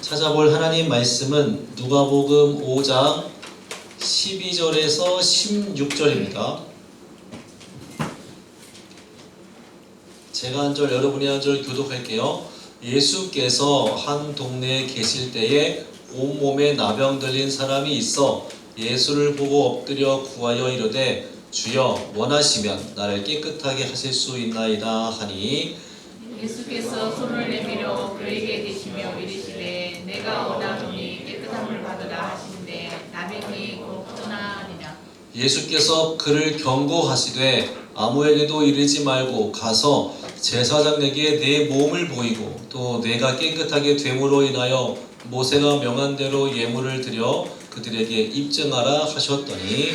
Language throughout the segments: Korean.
찾아볼 하나님 말씀은 누가복음 5장 12절에서 16절입니다. 제가 한 절, 여러분이 한 절 교독할게요. 예수께서 한 동네에 계실 때에 온몸에 나병 들린 사람이 있어 예수를 보고 엎드려 구하여 이르되 주여 원하시면 나를 깨끗하게 하실 수 있나이다 하니 예수께서 손을 내밀어 그에게 대시며 이르시되 내가 원하노니 깨끗함을 받으라 하시는데 나병이 곧 떠나니라. 예수께서 그를 경고하시되 아무에게도 이르지 말고 가서 제사장에게 내 몸을 보이고 또 내가 깨끗하게 됨으로 인하여 모세가 명한 대로 예물을 드려 그들에게 입증하라 하셨더니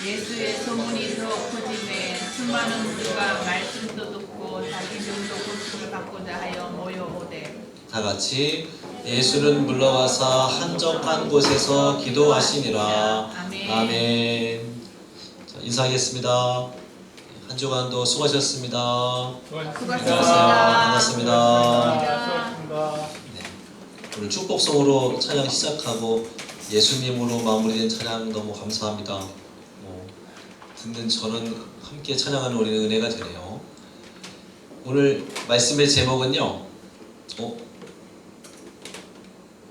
예수의 소문이 더 퍼지매 수많은 무리가 말씀도 듣고 자기 병도 고침을 받고자 하여 모여오되 다같이 예수는 물러가사 한적한 곳에서 기도하시니라. 아멘. 자, 인사하겠습니다. 한 주간도 수고하셨습니다. 반갑습니다. 네. 오늘 축복송으로 찬양 시작하고 예수님으로 마무리된 찬양 너무 감사합니다. 듣는 저는 함께 찬양하는 우리는 은혜가 되네요. 오늘 말씀의 제목은요.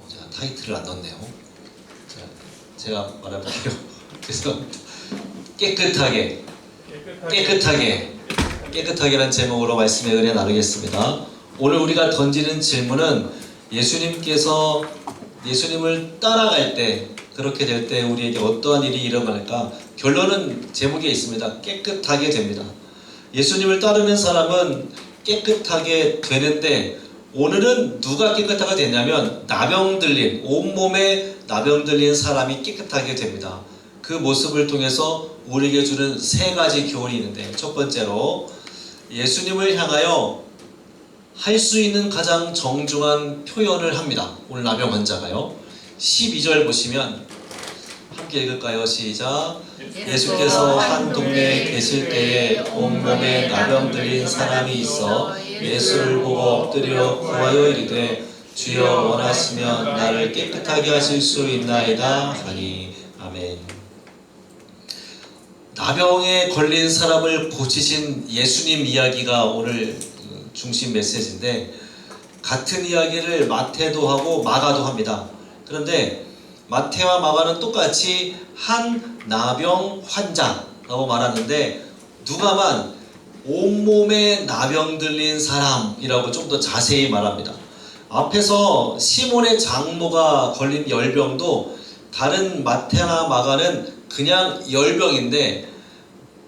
제가 타이틀을 안 넣었네요. 제가 말해볼게요. 죄송합니다. 깨끗하게라는 제목으로 말씀의 은혜 나누겠습니다. 오늘 우리가 던지는 질문은 예수님께서 예수님을 따라갈 때 그렇게 될 때 우리에게 어떠한 일이 일어날까? 결론은 제목에 있습니다. 깨끗하게 됩니다. 예수님을 따르는 사람은 깨끗하게 되는데 오늘은 누가 깨끗하게 되냐면 나병 들린 온몸에 나병 들린 사람이 깨끗하게 됩니다. 그 모습을 통해서 우리에게 주는 세 가지 교훈이 있는데 첫 번째로 예수님을 향하여 할 수 있는 가장 정중한 표현을 합니다. 오늘 나병 환자가요. 12절 보시면 함께 읽을까요? 시작. 예수께서 한 동네에 계실 때에 온몸에 나병 들린 사람이 있어 예수를 보고 엎드려 구하여 이르되 주여 원하시면 나를 깨끗하게 하실 수 있나이다 하니. 아멘. 나병에 걸린 사람을 고치신 예수님 이야기가 오늘 중심 메시지인데 같은 이야기를 마태도 하고 마가도 합니다. 그런데 마태와 마가는 똑같이 한 나병 환자라고 말하는데 누가만 온몸에 나병 들린 사람이라고 좀 더 자세히 말합니다. 앞에서 시몬의 장모가 걸린 열병도 다른 마태나 마가는 그냥 열병인데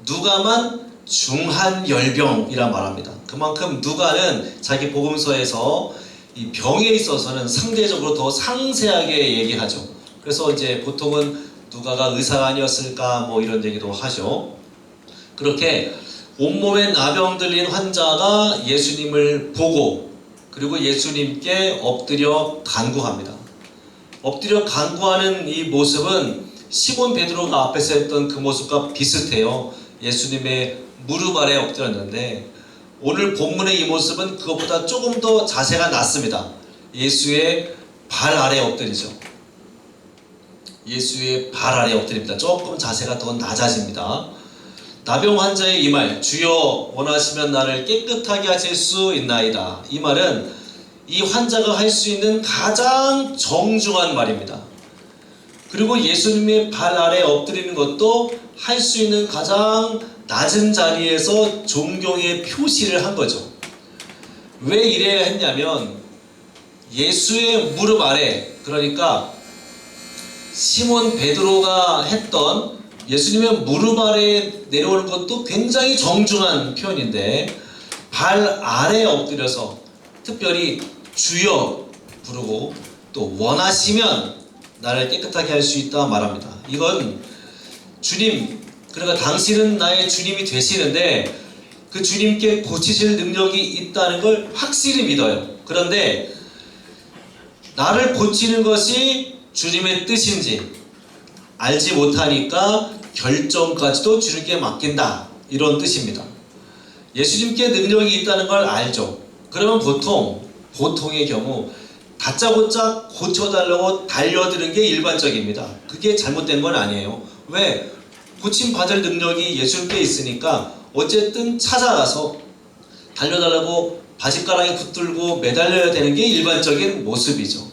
누가만 중한 열병이라 말합니다. 그만큼 누가는 자기 복음서에서 이 병에 있어서는 상대적으로 더 상세하게 얘기하죠. 그래서 이제 보통은 누가가 의사가 아니었을까 뭐 이런 얘기도 하죠. 그렇게 온몸에 나병 들린 환자가 예수님을 보고 그리고 예수님께 엎드려 간구합니다. 엎드려 간구하는 이 모습은 시몬 베드로가 앞에서 했던 그 모습과 비슷해요. 예수님의 무릎 아래 엎드렸는데 오늘 본문의 이 모습은 그것보다 조금 더 자세가 낮습니다. 예수의 발 아래 엎드리죠. 예수의 발 아래 엎드립니다. 조금 자세가 더 낮아집니다. 나병 환자의 이 말, 주여 원하시면 나를 깨끗하게 하실 수 있나이다. 이 말은 이 환자가 할 수 있는 가장 정중한 말입니다. 그리고 예수님의 발 아래 엎드리는 것도 할 수 있는 가장 낮은 자리에서 존경의 표시를 한 거죠. 왜 이래야 했냐면 예수의 무릎 아래, 그러니까 시몬 베드로가 했던 예수님의 무릎 아래에 내려오는 것도 굉장히 정중한 표현인데 발 아래에 엎드려서 특별히 주여 부르고 또 원하시면 나를 깨끗하게 할 수 있다 말합니다. 이건 주님, 그러니까 당신은 나의 주님이 되시는데 그 주님께 고치실 능력이 있다는 걸 확실히 믿어요. 그런데 나를 고치는 것이 주님의 뜻인지 알지 못하니까 결정까지도 주님께 맡긴다, 이런 뜻입니다. 예수님께 능력이 있다는 걸 알죠. 그러면 보통의 경우 다짜고짜 고쳐달라고 달려드는 게 일반적입니다. 그게 잘못된 건 아니에요. 왜? 고침받을 능력이 예수님께 있으니까 어쨌든 찾아가서 달려달라고 바짓가랑이 붙들고 매달려야 되는 게 일반적인 모습이죠.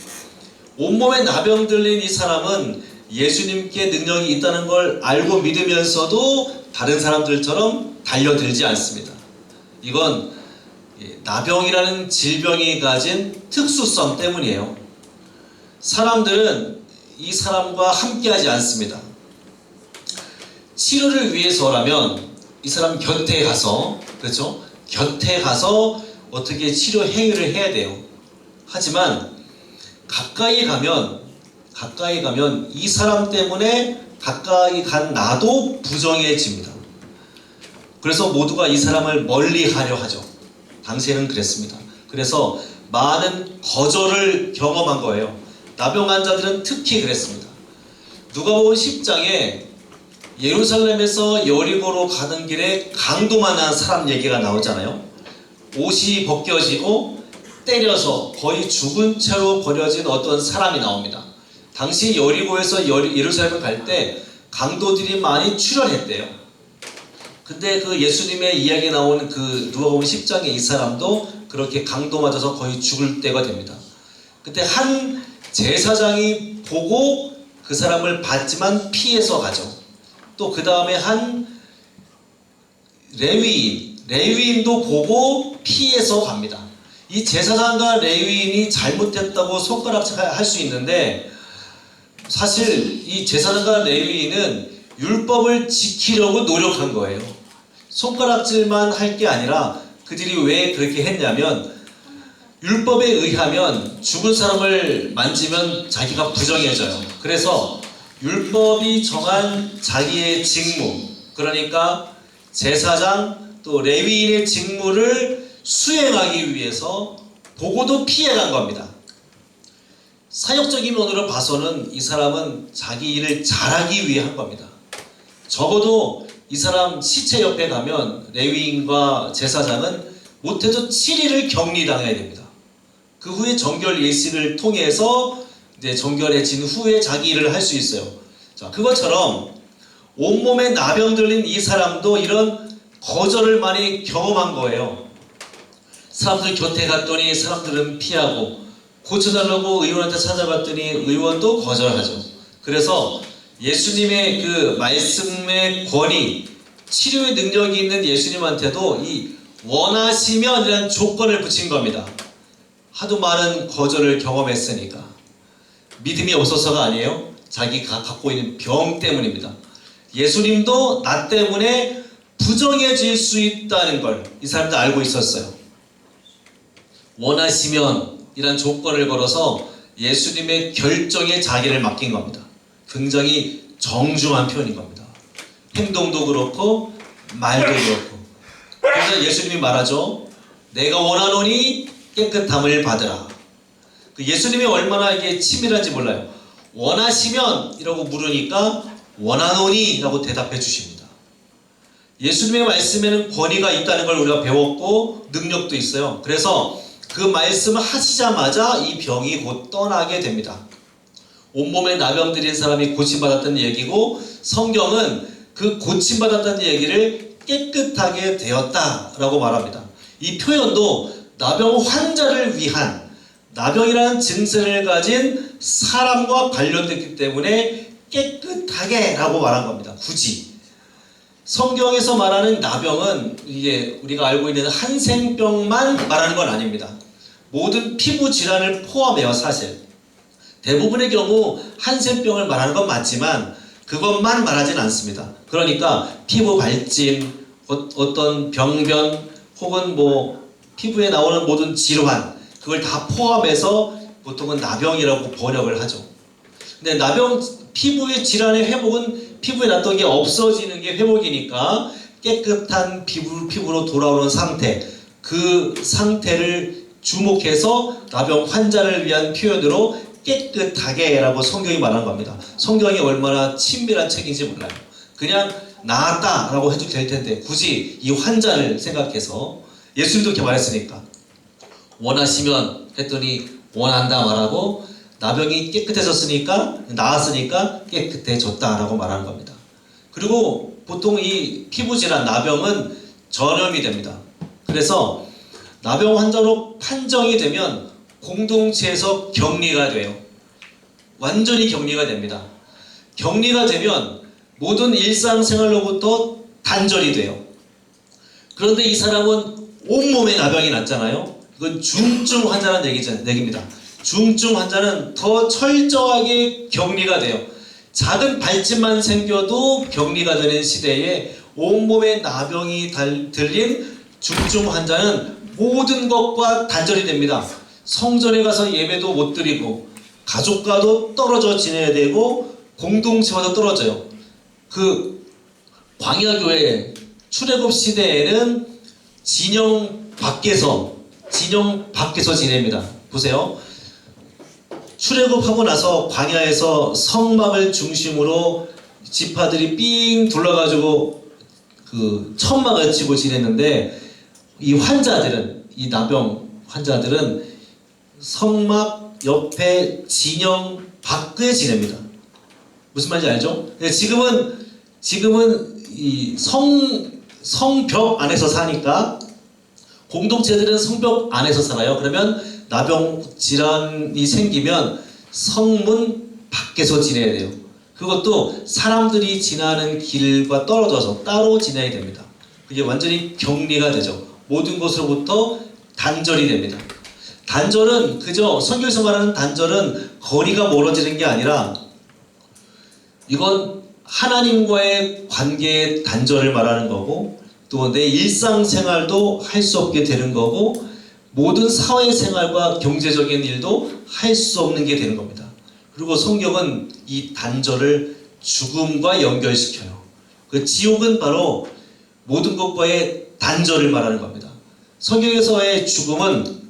온몸에 나병 들린 이 사람은 예수님께 능력이 있다는 걸 알고 믿으면서도 다른 사람들처럼 달려들지 않습니다. 이건 나병이라는 질병이 가진 특수성 때문이에요. 사람들은 이 사람과 함께하지 않습니다. 치료를 위해서라면 이 사람 곁에 가서, 그렇죠? 곁에 가서 어떻게 치료 행위를 해야 돼요. 하지만 가까이 가면 이 사람 때문에 가까이 간 나도 부정해집니다. 그래서 모두가 이 사람을 멀리 하려 하죠. 당시에는 그랬습니다. 그래서 많은 거절을 경험한 거예요. 나병 환자들은 특히 그랬습니다. 누가복음 10장에 예루살렘에서 여리고로 가는 길에 강도만한 사람 얘기가 나오잖아요. 옷이 벗겨지고 때려서 거의 죽은 채로 버려진 어떤 사람이 나옵니다. 당시 여리고에서 예루살렘을 갈 때 강도들이 많이 출현했대요. 근데 그 예수님의 이야기에 나오는 그 누가복음 10장의 이 사람도 그렇게 강도 맞아서 거의 죽을 때가 됩니다. 그때 한 제사장이 보고 그 사람을 봤지만 피해서 가죠. 또 그 다음에 한 레위인도 보고 피해서 갑니다. 이 제사장과 레위인이 잘못했다고 손가락질 수 있는데, 사실 이 제사장과 레위인은 율법을 지키려고 노력한 거예요. 손가락질만 할 게 아니라 그들이 왜 그렇게 했냐면, 율법에 의하면 죽은 사람을 만지면 자기가 부정해져요. 그래서 율법이 정한 자기의 직무, 그러니까 제사장 또 레위인의 직무를 수행하기 위해서 보고도 피해간 겁니다. 사역적인 면으로 봐서는 이 사람은 자기 일을 잘하기 위해 한 겁니다. 적어도 이 사람 시체 옆에 가면 레위인과 제사장은 못해도 7일을 격리당해야 됩니다. 그 후에 정결 예식을 통해서 이제 정결해진 후에 자기 일을 할 수 있어요. 자, 그것처럼 온몸에 나병 들린 이 사람도 이런 거절을 많이 경험한 거예요. 사람들 곁에 갔더니 사람들은 피하고, 고쳐달라고 의원한테 찾아갔더니 의원도 거절하죠. 그래서 예수님의 그 말씀의 권위, 치료의 능력이 있는 예수님한테도 이 원하시면 이라는 조건을 붙인 겁니다. 하도 많은 거절을 경험했으니까. 믿음이 없어서가 아니에요. 자기가 갖고 있는 병 때문입니다. 예수님도 나 때문에 부정해질 수 있다는 걸 이 사람도 알고 있었어요. 원하시면 이란 조건을 걸어서 예수님의 결정에 자기를 맡긴 겁니다. 굉장히 정중한 표현인 겁니다. 행동도 그렇고 말도 그렇고. 그래서 예수님이 말하죠. 내가 원하노니 깨끗함을 받으라. 예수님이 얼마나 이게 치밀한지 몰라요. 원하시면 이라고 물으니까 원하노니 라고 대답해 주십니다. 예수님의 말씀에는 권위가 있다는 걸 우리가 배웠고 능력도 있어요. 그래서 그 말씀을 하시자마자 이 병이 곧 떠나게 됩니다. 온몸에 나병 들인 사람이 고침받았다는 얘기고, 성경은 그 고침받았다는 얘기를 깨끗하게 되었다라고 말합니다. 이 표현도 나병 환자를 위한, 나병이라는 증세를 가진 사람과 관련됐기 때문에 깨끗하게 라고 말한 겁니다. 굳이 성경에서 말하는 나병은 이게 우리가 알고 있는 한센병만 말하는 건 아닙니다. 모든 피부 질환을 포함해요. 사실 대부분의 경우 한센병을 말하는 건 맞지만 그것만 말하진 않습니다. 그러니까 피부 발진, 어떤 병변, 혹은 뭐 피부에 나오는 모든 질환, 그걸 다 포함해서 보통은 나병이라고 번역을 하죠. 근데 나병, 피부의 질환의 회복은 피부에 났던 게 없어지는 게 회복이니까 깨끗한 피부로 돌아오는 상태, 그 상태를 주목해서 나병 환자를 위한 표현으로 깨끗하게 라고 성경이 말하는 겁니다. 성경이 얼마나 친밀한 책인지 몰라요. 그냥 나았다 라고 해도 될 텐데 굳이 이 환자를 생각해서 예수님도 이렇게 말했으니까 원하시면 했더니 원한다 말하고, 나병이 깨끗해졌으니까, 나았으니까 깨끗해졌다라고 말하는 겁니다. 그리고 보통 이 피부질환, 나병은 전염이 됩니다. 그래서 나병 환자로 판정이 되면 공동체에서 격리가 돼요. 완전히 격리가 됩니다. 격리가 되면 모든 일상생활로부터 단절이 돼요. 그런데 이 사람은 온몸에 나병이 났잖아요. 이건 중증 환자라는 얘기입니다. 중증 환자는 더 철저하게 격리가 돼요. 작은 발진만 생겨도 격리가 되는 시대에 온몸에 나병이 들린 중증 환자는 모든 것과 단절이 됩니다. 성전에 가서 예배도 못 드리고, 가족과도 떨어져 지내야 되고, 공동체와도 떨어져요. 그 광야교회 출애굽 시대에는 진영 밖에서 지냅니다. 보세요. 출애굽하고 나서 광야에서 성막을 중심으로 지파들이 삥 둘러가지고 그 천막을 치고 지냈는데, 이 환자들은, 이 나병 환자들은 성막 옆에 진영 밖에 지냅니다. 무슨 말인지 알죠? 지금은 이 성벽 안에서 사니까, 공동체들은 성벽 안에서 살아요. 그러면 나병 질환이 생기면 성문 밖에서 지내야 돼요. 그것도 사람들이 지나는 길과 떨어져서 따로 지내야 됩니다. 그게 완전히 격리가 되죠. 모든 것으로부터 단절이 됩니다. 단절은 그저 성경에서 말하는 단절은 거리가 멀어지는 게 아니라, 이건 하나님과의 관계의 단절을 말하는 거고, 또 내 일상생활도 할 수 없게 되는 거고, 모든 사회생활과 경제적인 일도 할 수 없는 게 되는 겁니다. 그리고 성경은 이 단절을 죽음과 연결시켜요. 그 지옥은 바로 모든 것과의 단절을 말하는 겁니다. 성경에서의 죽음은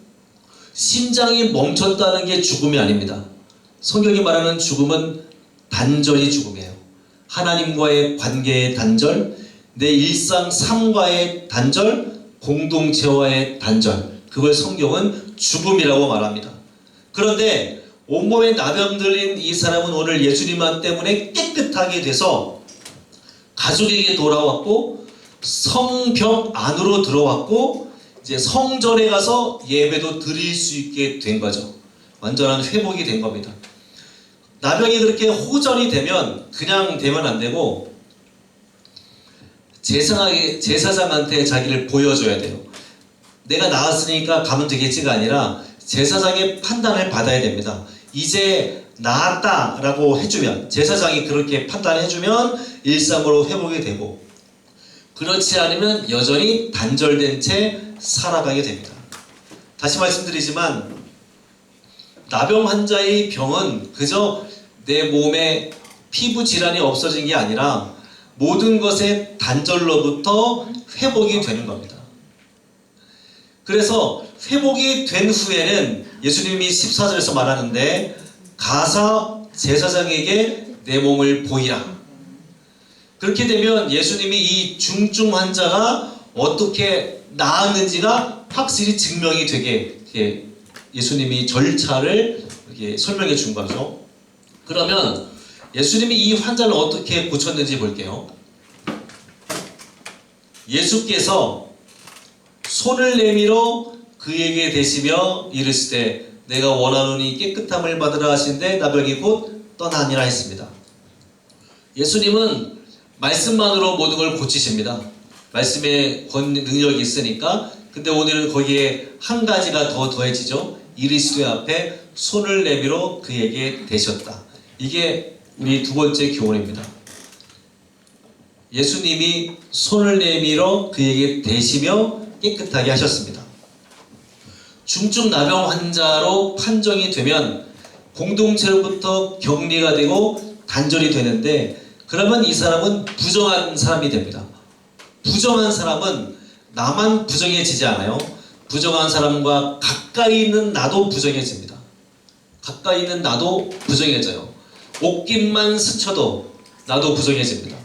심장이 멈췄다는 게 죽음이 아닙니다. 성경이 말하는 죽음은 단절이 죽음이에요. 하나님과의 관계의 단절, 내 일상 삶과의 단절, 공동체와의 단절, 그걸 성경은 죽음이라고 말합니다. 그런데 온몸에 나병 들린 이 사람은 오늘 예수님 때문에 깨끗하게 돼서 가족에게 돌아왔고, 성벽 안으로 들어왔고, 이제 성전에 가서 예배도 드릴 수 있게 된 거죠. 완전한 회복이 된 겁니다. 나병이 그렇게 호전이 되면 그냥 되면 안 되고, 제사장한테 자기를 보여줘야 돼요. 내가 나았으니까 가면 되겠지가 아니라 제사장의 판단을 받아야 됩니다. 이제 나았다라고 해주면, 제사장이 그렇게 판단해주면 일상으로 회복이 되고, 그렇지 않으면 여전히 단절된 채 살아가게 됩니다. 다시 말씀드리지만, 나병 환자의 병은 그저 내 몸에 피부 질환이 없어진 게 아니라 모든 것의 단절로부터 회복이 되는 겁니다. 그래서 회복이 된 후에는 예수님이 14절에서 말하는데, 가서 제사장에게 내 몸을 보이라. 그렇게 되면 예수님이 이 중증 환자가 어떻게 나았는지가 확실히 증명이 되게 예수님이 절차를 이렇게 설명해 준 거죠. 그러면 예수님이 이 환자를 어떻게 고쳤는지 볼게요. 예수께서 손을 내밀어 그에게 대시며 이르시되 내가 원하노니 깨끗함을 받으라 하신데 나병이 곧 떠나니라 했습니다. 예수님은 말씀만으로 모든 걸 고치십니다. 말씀에 능력이 있으니까. 근데 오늘은 거기에 한 가지가 더 더해지죠. 이르시되 앞에 손을 내밀어 그에게 대셨다. 이게 우리 두 번째 교훈입니다. 예수님이 손을 내밀어 그에게 대시며 깨끗하게 하셨습니다. 중증 나병 환자로 판정이 되면 공동체로부터 격리가 되고 단절이 되는데, 그러면 이 사람은 부정한 사람이 됩니다. 부정한 사람은 나만 부정해지지 않아요. 부정한 사람과 가까이 있는 나도 부정해집니다. 가까이 있는 나도 부정해져요. 옷깃만 스쳐도 나도 부정해집니다.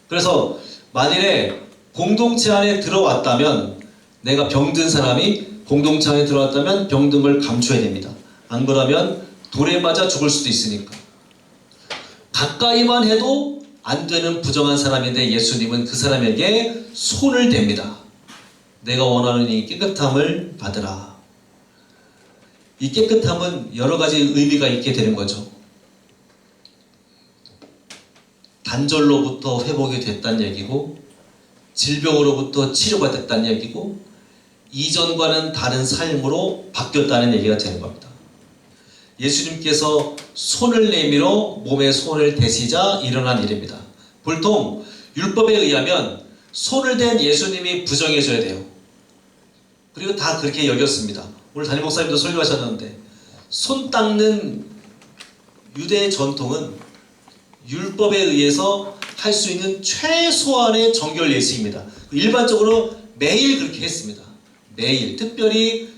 그래서 만일에 공동체 안에 들어왔다면, 내가 병든 사람이 공동체 안에 들어왔다면 병든 걸 감춰야 됩니다. 안 그러면 돌에 맞아 죽을 수도 있으니까. 가까이만 해도 안 되는 부정한 사람인데 예수님은 그 사람에게 손을 댑니다. 내가 원하는 이 깨끗함을 받으라. 이 깨끗함은 여러 가지 의미가 있게 되는 거죠. 단절로부터 회복이 됐다는 얘기고, 질병으로부터 치료가 됐다는 얘기고, 이전과는 다른 삶으로 바뀌었다는 얘기가 되는 겁니다. 예수님께서 손을 내밀어 몸에 손을 대시자 일어난 일입니다. 보통 율법에 의하면 손을 댄 예수님이 부정해져야 돼요. 그리고 다 그렇게 여겼습니다. 오늘 담임 목사님도 설교하셨는데, 손 닦는 유대 전통은 율법에 의해서 할 수 있는 최소한의 정결 예식입니다. 일반적으로 매일 그렇게 했습니다. 매일. 특별히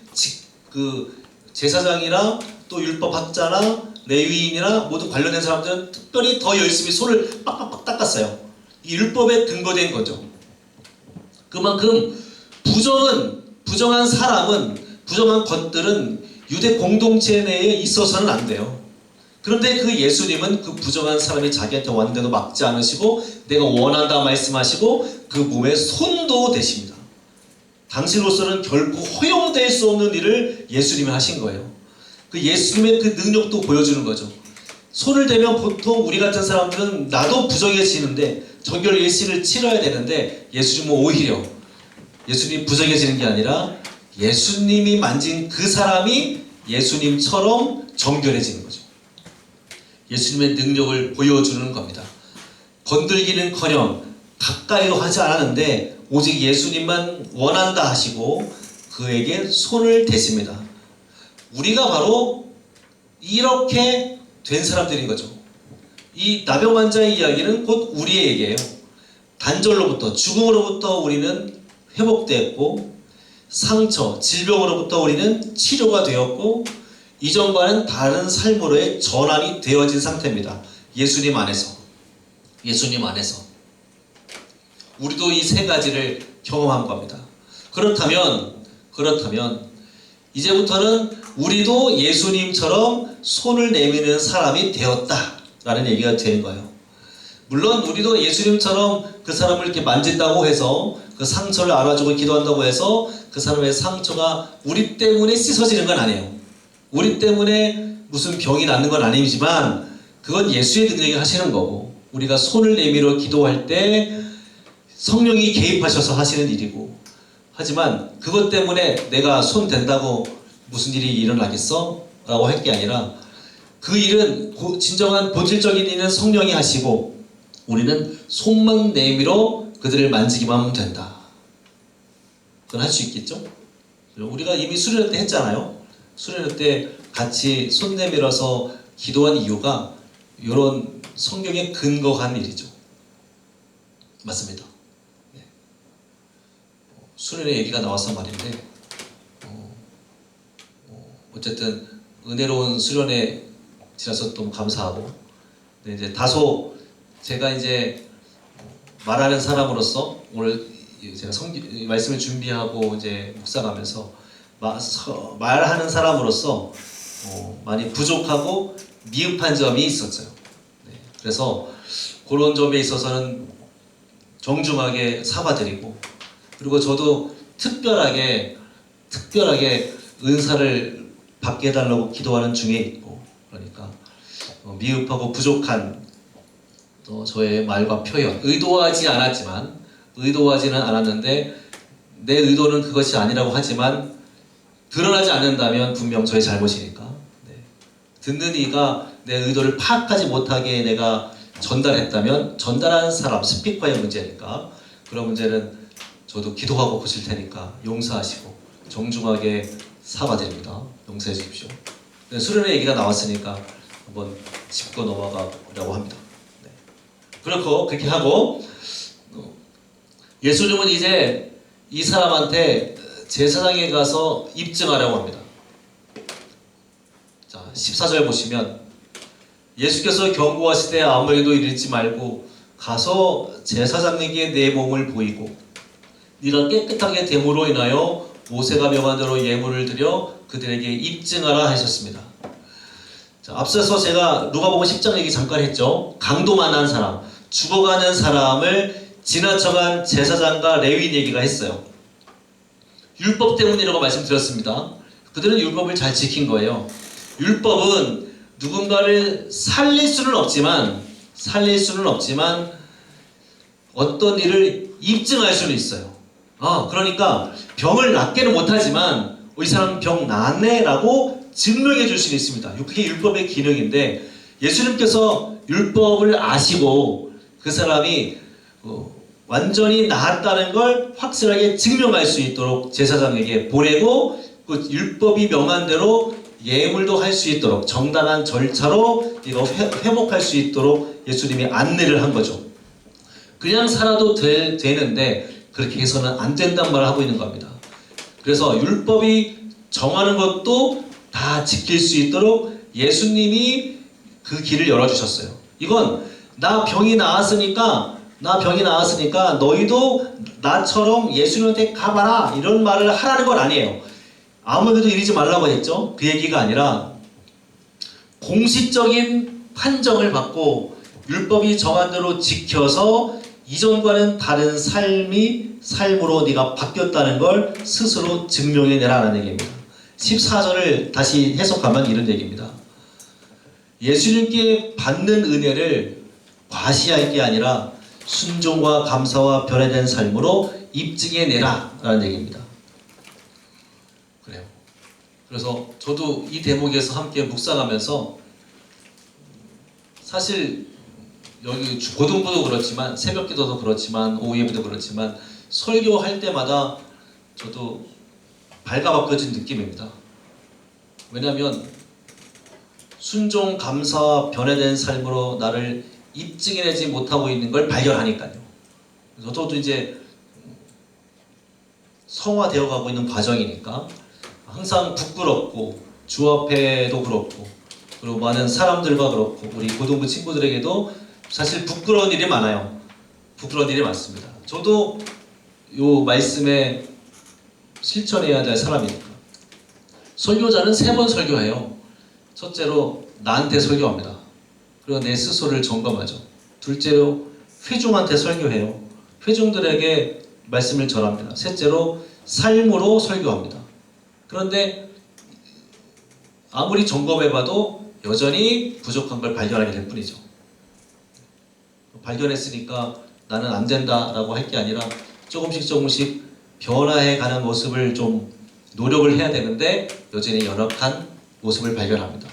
제사장이나 또 율법학자나 레위인이나 모두 관련된 사람들은 특별히 더 열심히 손을 빡빡빡 닦았어요. 이 율법에 근거된 거죠. 그만큼 부정한 사람은, 부정한 것들은 유대 공동체 내에 있어서는 안 돼요. 그런데 그 예수님은 그 부정한 사람이 자기한테 왔는데도 막지 않으시고 내가 원한다 말씀하시고 그 몸에 손도 대십니다. 당신으로서는 결코 허용될 수 없는 일을 예수님이 하신 거예요. 그 예수님의 그 능력도 보여주는 거죠. 손을 대면 보통 우리 같은 사람들은 나도 부정해지는데 정결 예식을 치러야 되는데, 예수님은 오히려 예수님이 부정해지는 게 아니라 예수님이 만진 그 사람이 예수님처럼 정결해지는 거죠. 예수님의 능력을 보여주는 겁니다. 건들기는커녕 가까이도 하지 않았는데 오직 예수님만 원한다 하시고 그에게 손을 대십니다. 우리가 바로 이렇게 된 사람들인 거죠. 이 나병 환자의 이야기는 곧 우리의 얘기예요. 단절로부터, 죽음으로부터 우리는 회복되었고, 상처, 질병으로부터 우리는 치료가 되었고, 이전과는 다른 삶으로의 전환이 되어진 상태입니다. 예수님 안에서. 우리도 이 세 가지를 경험한 겁니다. 그렇다면 이제부터는 우리도 예수님처럼 손을 내미는 사람이 되었다라는 얘기가 되는 거예요. 물론 우리도 예수님처럼 그 사람을 이렇게 만진다고 해서, 그 상처를 알아주고 기도한다고 해서 그 사람의 상처가 우리 때문에 씻어지는 건 아니에요. 우리 때문에 무슨 병이 낫는 건 아니지만 그건 예수의 능력이 하시는 거고, 우리가 손을 내밀어 기도할 때 성령이 개입하셔서 하시는 일이고, 하지만 그것 때문에 내가 손 댄다고 무슨 일이 일어나겠어? 라고 할 게 아니라, 그 일은 진정한 본질적인 일은 성령이 하시고 우리는 손만 내밀어 그들을 만지기만 하면 된다. 그건 할 수 있겠죠? 우리가 이미 수련회 때 했잖아요. 수련회 때 같이 손 내밀어서 기도한 이유가 이런 성경에 근거한 일이죠. 맞습니다. 네. 수련회 얘기가 나와서 말인데, 어쨌든 은혜로운 수련회 지나서 너무 감사하고, 네, 이제 다소 제가 이제 말하는 사람으로서 오늘 제가 말씀을 준비하고 이제 묵상하면서 말하는 사람으로서 많이 부족하고 미흡한 점이 있었어요. 네, 그래서 그런 점에 있어서는 정중하게 사과드리고, 그리고 저도 특별하게 은사를 받게 해달라고 기도하는 중에 있고, 그러니까 미흡하고 부족한 저의 말과 표현, 의도하지는 않았는데 내 의도는 그것이 아니라고 하지만 드러나지 않는다면 분명 저의 잘못이니까, 네. 듣는 이가 내 의도를 파악하지 못하게 내가 전달했다면 전달하는 사람, 스피커의 문제니까, 그런 문제는 저도 기도하고 고칠 테니까 용서하시고 정중하게 사과드립니다. 용서해 주십시오. 네, 수련회 얘기가 나왔으니까 한번 짚고 넘어가려고 합니다. 네. 그렇게 하고, 예수님은 이제 이 사람한테 제사장에 가서 입증하라고 합니다. 자, 14절 보시면, 예수께서 경고하시되 아무에게도 이르지 말고 가서 제사장에게 내 몸을 보이고 네가 깨끗하게 됨으로 인하여 모세가 명한 대로 예물을 드려 그들에게 입증하라 하셨습니다. 자, 앞서서 제가 누가복음 10장 얘기 잠깐 했죠. 강도 만난 사람, 죽어가는 사람을 지나쳐간 제사장과 레위인 얘기가 했어요. 율법 때문이라고 말씀드렸습니다. 그들은 율법을 잘 지킨 거예요. 율법은 누군가를 살릴 수는 없지만 어떤 일을 입증할 수는 있어요. 그러니까 병을 낫게는 못하지만 이 사람 병 낫네라고 증명해 줄 수는 있습니다. 그게 율법의 기능인데 예수님께서 율법을 아시고 그 사람이 완전히 나았다는 걸 확실하게 증명할 수 있도록 제사장에게 보내고 그 율법이 명한 대로 예물도 할 수 있도록 정당한 절차로 이거 회복할 수 있도록 예수님이 안내를 한 거죠. 그냥 살아도 되는데 그렇게 해서는 안 된단 말을 하고 있는 겁니다. 그래서 율법이 정하는 것도 다 지킬 수 있도록 예수님이 그 길을 열어주셨어요. 이건 나 병이 나았으니까 너희도 나처럼 예수님한테 가봐라 이런 말을 하라는 건 아니에요. 아무래도 이러지 말라고 했죠. 그 얘기가 아니라 공식적인 판정을 받고 율법이 정한 대로 지켜서 이전과는 다른 삶으로 네가 바뀌었다는 걸 스스로 증명해내라는 얘기입니다. 14절을 다시 해석하면 이런 얘기입니다. 예수님께 받는 은혜를 과시할 게 아니라 순종과 감사와 변화된 삶으로 입증해내라 라는 얘기입니다. 그래요. 그래서 저도 이 대목에서 함께 묵상하면서 사실 여기 고등부도 그렇지만 새벽기도도 그렇지만 오후 예배도 그렇지만 설교할 때마다 저도 발가벗겨진 느낌입니다. 왜냐하면 순종, 감사와 변화된 삶으로 나를 입증해내지 못하고 있는 걸 발견하니까요. 저도 이제 성화되어 가고 있는 과정이니까 항상 부끄럽고 주 앞에도 그렇고 그리고 많은 사람들과 그렇고 우리 고등부 친구들에게도 사실 부끄러운 일이 많아요. 부끄러운 일이 많습니다. 저도 요 말씀에 실천해야 될 사람이니까. 설교자는 3번 설교해요. 첫째로 나한테 설교합니다. 그리고 내 스스로를 점검하죠. 둘째로 회중한테 설교해요. 회중들에게 말씀을 전합니다. 셋째로 삶으로 설교합니다. 그런데 아무리 점검해봐도 여전히 부족한 걸 발견하게 될 뿐이죠. 발견했으니까 나는 안 된다라고 할 게 아니라 조금씩 변화해가는 모습을 좀 노력을 해야 되는데 여전히 연약한 모습을 발견합니다.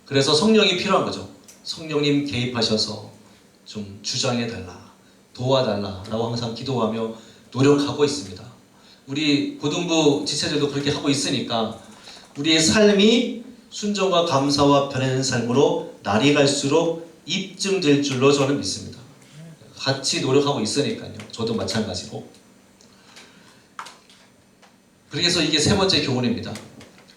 그래서 성령이 필요한 거죠. 성령님 개입하셔서 좀 주장해달라, 도와달라라고 항상 기도하며 노력하고 있습니다. 우리 고등부 지체들도 그렇게 하고 있으니까 우리의 삶이 순종과 감사와 변화된 삶으로 날이 갈수록 입증될 줄로 저는 믿습니다. 같이 노력하고 있으니까요. 저도 마찬가지고. 그래서 이게 3번째 교훈입니다.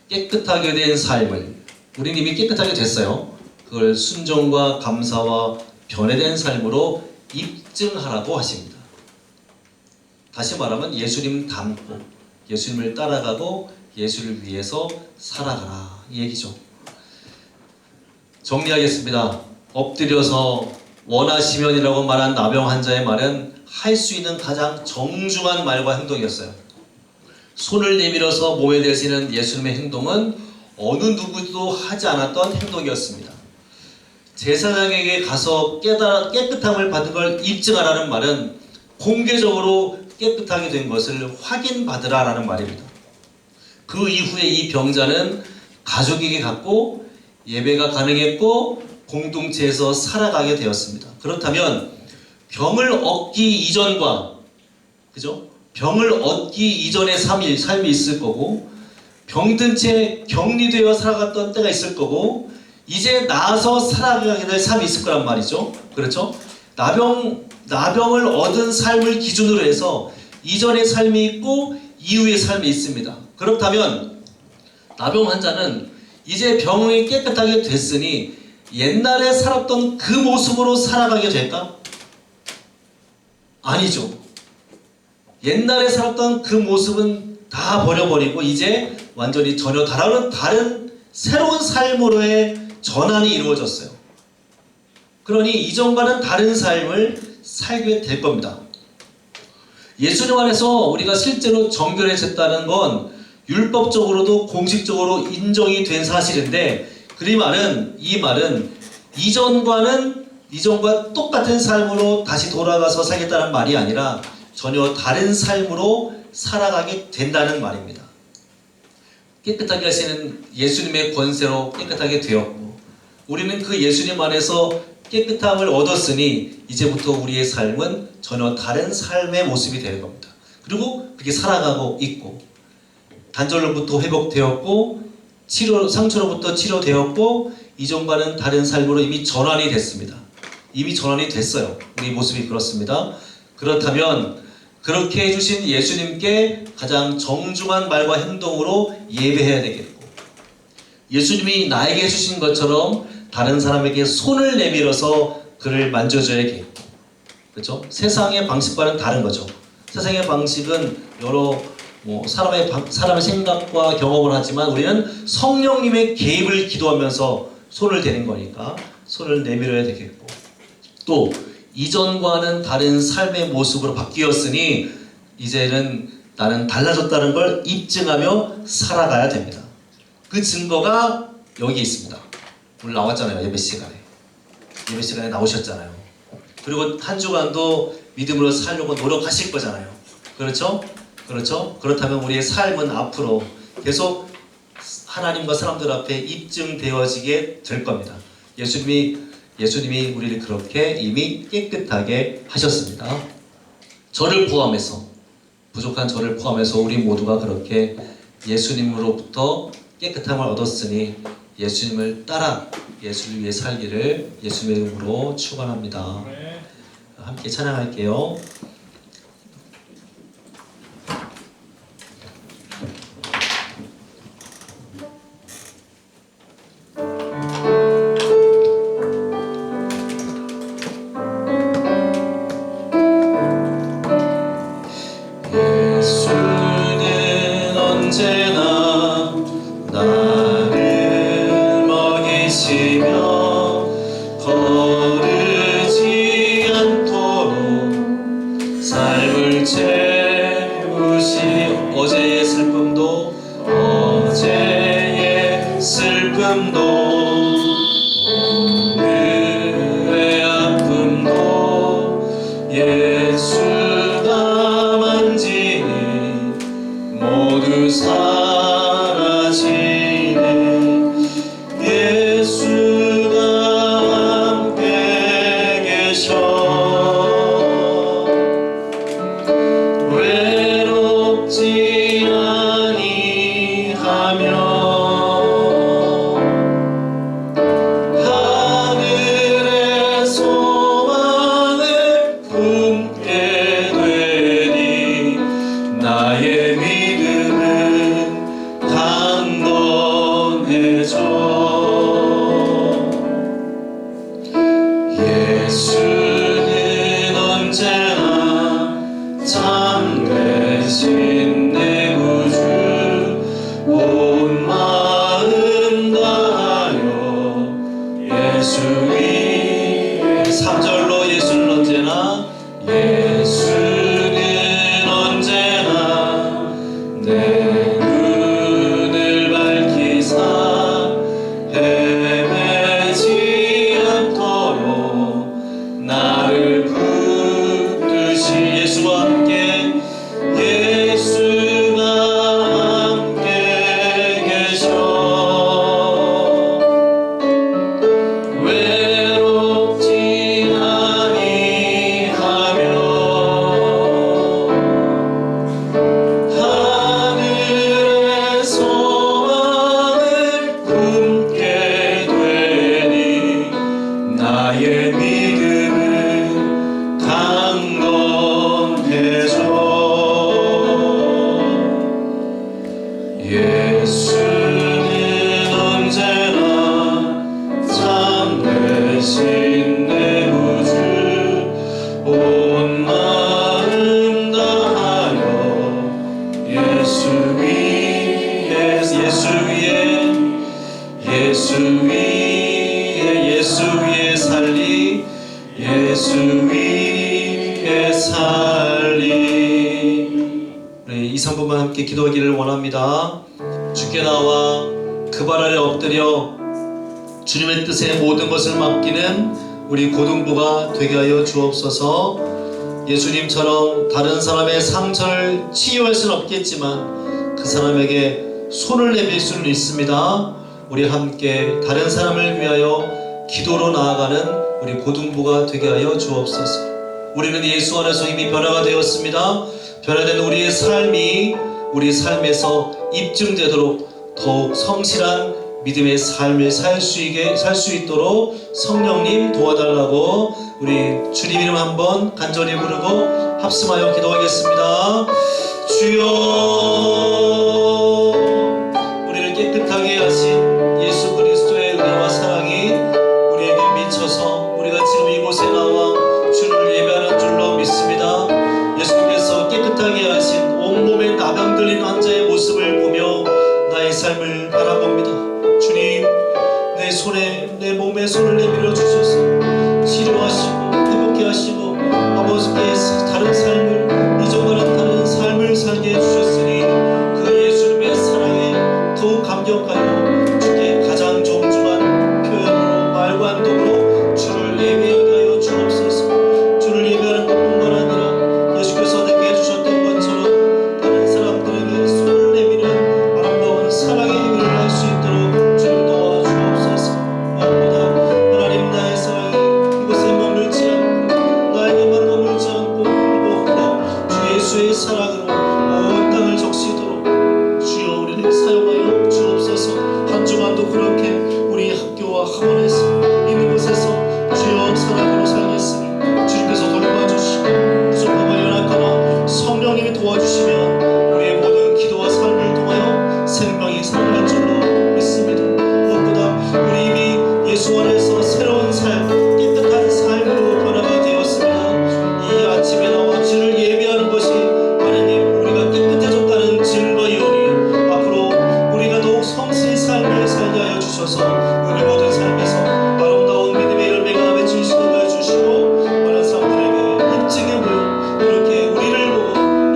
깨끗하게 된 삶을 우리는 이미 깨끗하게 됐어요. 그걸 순종과 감사와 변화된 삶으로 입증하라고 하십니다. 다시 말하면 예수님 닮고 예수님을 따라가고 예수를 위해서 살아가라 이 얘기죠. 정리하겠습니다. 엎드려서 원하시면이라고 말한 나병 환자의 말은 할 수 있는 가장 정중한 말과 행동이었어요. 손을 내밀어서 몸에 대시는 예수님의 행동은 어느 누구도 하지 않았던 행동이었습니다. 제사장에게 가서 깨끗함을 받은 걸 입증하라는 말은 공개적으로 깨끗하게 된 것을 확인받으라라는 말입니다. 그 이후에 이 병자는 가족에게 갔고 예배가 가능했고 공동체에서 살아가게 되었습니다. 그렇다면 병을 얻기 이전과 병을 얻기 이전의 삶이 있을 거고 병든 채 격리되어 살아갔던 때가 있을 거고 이제 나아서 살아가게 될 삶이 있을 거란 말이죠. 그렇죠? 나병을 얻은 삶을 기준으로 해서 이전의 삶이 있고 이후의 삶이 있습니다. 그렇다면 나병 환자는 이제 병이 깨끗하게 됐으니 옛날에 살았던 그 모습으로 살아가게 될까? 아니죠. 옛날에 살았던 그 모습은 다 버려버리고 이제 완전히 전혀 다른 새로운 삶으로의 전환이 이루어졌어요. 그러니 이전과는 다른 삶을 살게 될 겁니다. 예수님 안에서 우리가 실제로 정결해졌다는 건 율법적으로도 공식적으로 인정이 된 사실인데, 이 말은 이전과 똑같은 삶으로 다시 돌아가서 살겠다는 말이 아니라 전혀 다른 삶으로 살아가게 된다는 말입니다. 깨끗하게 하시는 예수님의 권세로 깨끗하게 되었고, 우리는 그 예수님 안에서 깨끗함을 얻었으니 이제부터 우리의 삶은 전혀 다른 삶의 모습이 되는 겁니다. 그리고 그게 살아가고 있고, 단절로부터 회복되었고, 상처로부터 치료되었고, 이전과는 다른 삶으로 이미 전환이 됐습니다. 이미 전환이 됐어요. 우리 모습이 그렇습니다. 그렇다면 그렇게 해주신 예수님께 가장 정중한 말과 행동으로 예배해야 되겠고, 예수님이 나에게 해주신 것처럼 다른 사람에게 손을 내밀어서 그를 만져줘야겠고, 그렇죠? 세상의 방식과는 다른 거죠. 세상의 방식은 여러 사람의 생각과 경험을 하지만 우리는 성령님의 개입을 기도하면서 손을 대는 거니까 손을 내밀어야 되겠고, 또 이전과는 다른 삶의 모습으로 바뀌었으니 이제는 나는 달라졌다는 걸 입증하며 살아가야 됩니다. 그 증거가 여기 있습니다. 오늘 나왔잖아요. 예배 시간에 나오셨잖아요. 그리고 한 주간도 믿음으로 살려고 노력하실 거잖아요. 그렇죠? 그렇다면 우리의 삶은 앞으로 계속 하나님과 사람들 앞에 입증되어지게 될 겁니다. 예수님이 우리를 그렇게 이미 깨끗하게 하셨습니다. 저를 포함해서, 부족한 저를 포함해서 우리 모두가 그렇게 예수님으로부터 깨끗함을 얻었으니 예수님을 따라 예수를 위해 살기를 예수님의 이름으로 축원합니다. 함께 찬양할게요. 예수는 언제나 나를 먹이시며 거르지 않도록 삶을 채우시. 어제의 슬픔도 오늘의 아픔도 예수가 만지니 모두 사라지네. 예수가 함께 계셔 외롭지 아니하며 하늘의 소망을 품게 되니 나의 믿음은 강건해져. 예수는 언제나 참 되신 내 구주 온 마음 다하여 예수 위에 3절로 예수는 언제나 내 눈을 밝히사 헤매지 않도록 나를 붙드시. 예수와 함께 계셔 외롭지 아니하며 하늘의 소망을 품게 되니 나의 믿음은 강건해져. 예수는 언제나 참 되신 내 구주 온 마음 다하여 예수 위에 예수 위에 살리 예수 위에 살리. 우리 2, 3분만 함께 기도하기를 원합니다. 주께 나와 그 발 아래 엎드려 주님의 뜻에 모든 것을 맡기는 우리 고등부가 되게 하여 주옵소서. 예수님처럼 다른 사람의 상처를 치유할 수는 없겠지만 그 사람에게 손을 내밀 수는 있습니다. 우리 함께 다른 사람을 위하여 기도로 나아가는 우리 고등부가 되게 하여 주옵소서. 우리는 예수 안에서 이미 변화가 되었습니다. 변화된 우리의 삶이 우리 삶에서 입증되도록 더욱 성실한 믿음의 삶을 살 수 있도록 성령님 도와달라고 우리 주님 이름 한번 간절히 부르고 합심하여 기도하겠습니다. 주여, 우리를 깨끗하게 하신 예수 그리스도의 은혜와 사랑이 우리에게 미쳐서 우리가 지금 이곳에 나와 주를 예배하는 줄로 믿습니다. 예수님께서 깨끗하게 하신 온몸에 나병 들린 환자의 모습을 보며 나의 삶을 바라봅니다. 주님, 내 손에 내 몸에 손을 내밀어 주셔서 치료하시고 회복케 하시고 아버지께 다른 삶을 이전과는 다른 삶을 살게 해주셨으니 그 예수님의 사랑에 더욱 감격하여 주께 가장 정중한 표현으로 말과 행동으로 주를 예배하게 하여 주옵소서. 주를 예배하는 것뿐만 아니라 예수께서 내게 해주셨던 것처럼 다른 사람들에게 손을 내미는 아름다운 사랑의 행위를 할 수 있도록 주를 도와주옵소서. 무엇보다 하나님, 나의 사랑이 이곳에 머물지 않고 나에게만 머물지 않고 무엇보다 주 예수의 사랑으로 온 땅을 적시도록 주여 우리를 사용하여 주옵소서. 한 주간도 그렇게 우리 학교와 학원에서 있는 곳에서 주여 사랑으로 살겠으니 주님께서 돌봐주시고 부족하고 연약하나 성령님이 도와주시면 우리의 모든 기도와 삶을 통하여 생명이 살아날 줄로 믿습니다. 무엇보다 우리 이미 예수 안에서 새로운 삶, 깨끗한 삶으로 변화가 되었습니다. 이 아침에 나와 주를 예배하는 것이 하나님 우리가 깨끗해졌다는 증거이오니 앞으로 우리가 더욱 성실히 삶을 살게 하여 주셔서 우리 모든 삶에서 아름다운 믿음의 열매가 맺힐 수 있게 해주시고 많은 사람들에게 입증해 보여 이렇게 우리를 보고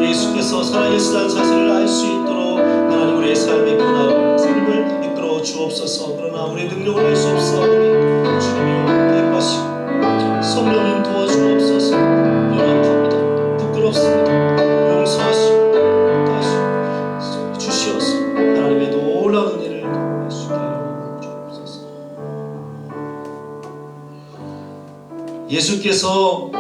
예수께서 살아계시다는 사실을 알 수 있도록 하나님 우리의 삶의 변화와 삶을 이끌어 주옵소서. 그러나 우리의 능력을 할 수 없사오니 주님이여 기뻐하시고 성령님 도와주옵소서. 연약합니다. 부끄럽습니다. 용서하시고 다시 주시옵소서. 하나님의 놀라운 은혜를 예수께 이름으로 주옵소서. 예수께서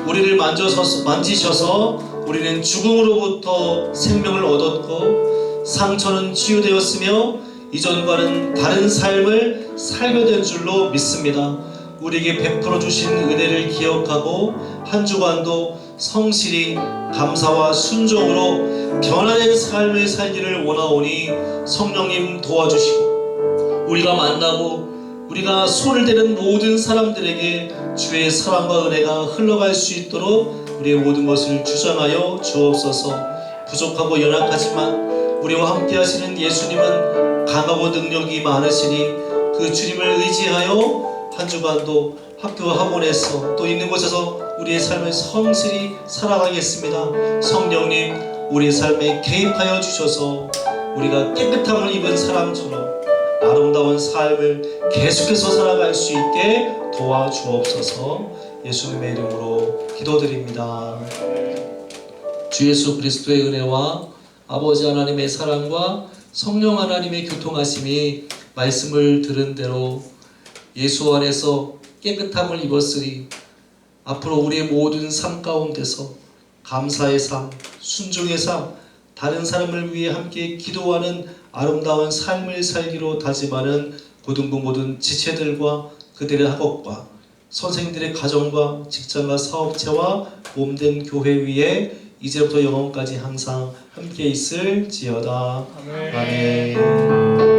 우리를 만지셔서 우리는 죽음으로부터 생명을 얻었고 상처는 치유되었으며 이전과는 다른 삶을 살게 된 줄로 믿습니다. 우리에게 베풀어 주신 은혜를 기억하고 한 주간도 성실히 감사와 순종으로 변화된 삶을 살기를 원하오니 성령님 도와주시고 우리가 만나고 우리가 손을 대는 모든 사람들에게 주의 사랑과 은혜가 흘러갈 수 있도록 우리의 모든 것을 주장하여 주옵소서. 부족하고 연약하지만 우리와 함께 하시는 예수님은 강하고 능력이 많으시니 그 주님을 의지하여 한 주간도 학교 학원에서 또 있는 곳에서 우리의 삶을 성실히 살아가겠습니다. 성령님 우리의 삶에 개입하여 주셔서 우리가 깨끗함을 입은 사람처럼 아름다운 삶을 계속해서 살아갈 수 있게 도와주옵소서. 예수님의 이름으로 기도드립니다. 주 예수 그리스도의 은혜와 아버지 하나님의 사랑과 성령 하나님의 교통하심이 말씀을 들은 대로 예수 안에서 깨끗함을 입었으니 앞으로 우리의 모든 삶 가운데서 감사의 삶, 순종의 삶, 다른 사람을 위해 함께 기도하는 아름다운 삶을 살기로 다짐하는 고등부 모든 지체들과 그들의 학업과 선생님들의 가정과 직장과 사업체와 몸된 교회 위에 이제부터 영원까지 항상 함께 있을지어다. 아멘.